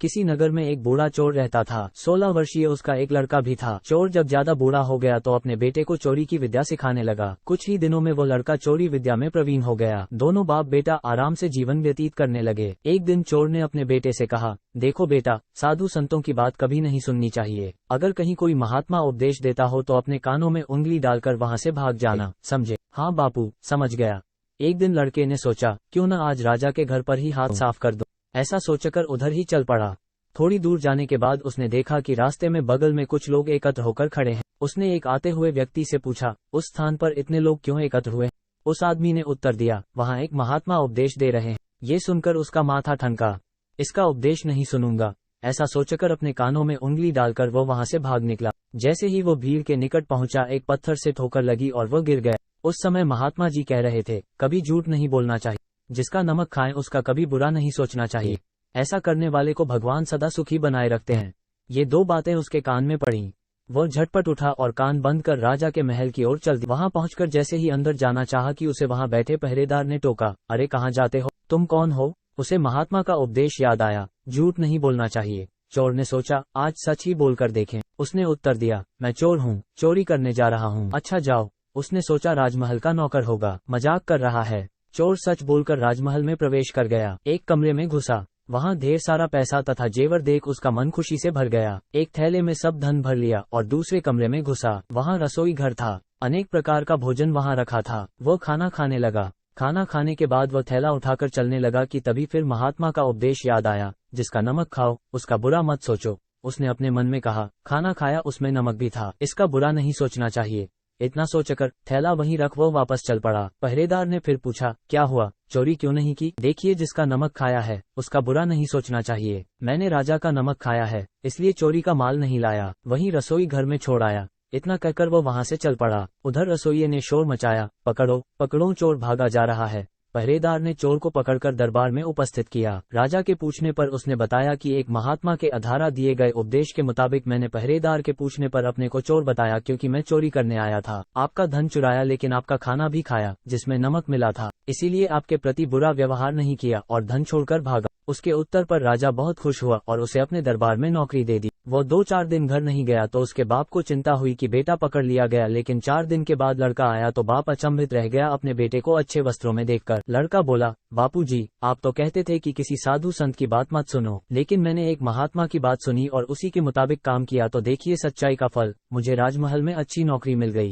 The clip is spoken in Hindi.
किसी नगर में एक बूढ़ा चोर रहता था। 16 वर्षीय उसका एक लड़का भी था। चोर जब ज्यादा बूढ़ा हो गया तो अपने बेटे को चोरी की विद्या सिखाने लगा। कुछ ही दिनों में वो लड़का चोरी विद्या में प्रवीण हो गया। दोनों बाप बेटा आराम से जीवन व्यतीत करने लगे। एक दिन चोर ने अपने बेटे से कहा, देखो बेटा, साधु संतों की बात कभी नहीं सुननी चाहिए। अगर कहीं कोई महात्मा उपदेश देता हो तो अपने कानों में उंगली डालकर वहाँ से भाग जाना, समझे? हाँ बापू, समझ गया। एक दिन लड़के ने सोचा, क्यों न आज राजा के घर पर ही हाथ साफ कर दो। ऐसा सोचकर उधर ही चल पड़ा। थोड़ी दूर जाने के बाद उसने देखा कि रास्ते में बगल में कुछ लोग एकत्र होकर खड़े हैं। उसने एक आते हुए व्यक्ति से पूछा, उस स्थान पर इतने लोग क्यों एकत्र हुए? उस आदमी ने उत्तर दिया, वहाँ एक महात्मा उपदेश दे रहे हैं। ये सुनकर उसका माथा ठनका। इसका उपदेश नहीं सुनूंगा। ऐसा सोचकर अपने कानों में उंगली डालकर वो वहाँ से भाग निकला। जैसे ही वो भीड़ के निकट पहुंचा, एक पत्थर से ठोकर लगी और वो गिर गया। उस समय महात्मा जी कह रहे थे, कभी झूठ नहीं बोलना चाहिए। जिसका नमक खाए उसका कभी बुरा नहीं सोचना चाहिए। ऐसा करने वाले को भगवान सदा सुखी बनाए रखते हैं। ये दो बातें उसके कान में पड़ी। वो झटपट उठा और कान बंद कर राजा के महल की ओर चल दिया। वहां पहुंचकर जैसे ही अंदर जाना चाहा कि उसे वहां बैठे पहरेदार ने टोका, अरे कहाँ जाते हो? तुम कौन हो? उसे महात्मा का उपदेश याद आया, झूठ नहीं बोलना चाहिए। चोर ने सोचा, आज सच ही बोलकर देखें। उसने उत्तर दिया, मैं चोर हूँ, चोरी करने जा रहा हूँ। अच्छा जाओ। उसने सोचा राजमहल का नौकर होगा, मजाक कर रहा है। चोर सच बोलकर राजमहल में प्रवेश कर गया। एक कमरे में घुसा। वहाँ ढेर सारा पैसा तथा जेवर देख उसका मन खुशी से भर गया। एक थैले में सब धन भर लिया और दूसरे कमरे में घुसा। वहाँ रसोई घर था। अनेक प्रकार का भोजन वहाँ रखा था। वो खाना खाने लगा। खाना खाने के बाद वह थैला उठाकर चलने लगा कि तभी फिर महात्मा का उपदेश याद आया, जिसका नमक खाओ उसका बुरा मत सोचो। उसने अपने मन में कहा, खाना खाया उसमें नमक भी था, इसका बुरा नहीं सोचना चाहिए। इतना सोचकर थैला वहीं रख वो वापस चल पड़ा। पहरेदार ने फिर पूछा, क्या हुआ, चोरी क्यों नहीं की? देखिए, जिसका नमक खाया है उसका बुरा नहीं सोचना चाहिए। मैंने राजा का नमक खाया है, इसलिए चोरी का माल नहीं लाया, वहीं रसोई घर में छोड़ आया। इतना कहकर वो वहां से चल पड़ा। उधर रसोइये ने शोर मचाया, पकड़ो पकड़ो, चोर भागा जा रहा है। पहरेदार ने चोर को पकड़कर दरबार में उपस्थित किया। राजा के पूछने पर उसने बताया कि एक महात्मा के अधारा दिए गए उपदेश के मुताबिक मैंने पहरेदार के पूछने पर अपने को चोर बताया, क्योंकि मैं चोरी करने आया था। आपका धन चुराया, लेकिन आपका खाना भी खाया जिसमें नमक मिला था, इसीलिए आपके प्रति बुरा व्यवहार नहीं किया और धन छोड़कर भागा। उसके उत्तर पर राजा बहुत खुश हुआ और उसे अपने दरबार में नौकरी दे दी। वो 2-4 दिन घर नहीं गया तो उसके बाप को चिंता हुई कि बेटा पकड़ लिया गया, लेकिन 4 दिन के बाद लड़का आया तो बाप अचंभित रह गया अपने बेटे को अच्छे वस्त्रों में देखकर। लड़का बोला, बापू जी, आप तो कहते थे कि किसी साधु संत की बात मत सुनो, लेकिन मैंने एक महात्मा की बात सुनी और उसी के मुताबिक काम किया, तो देखिए सच्चाई का फल, मुझे राजमहल में अच्छी नौकरी मिल गई।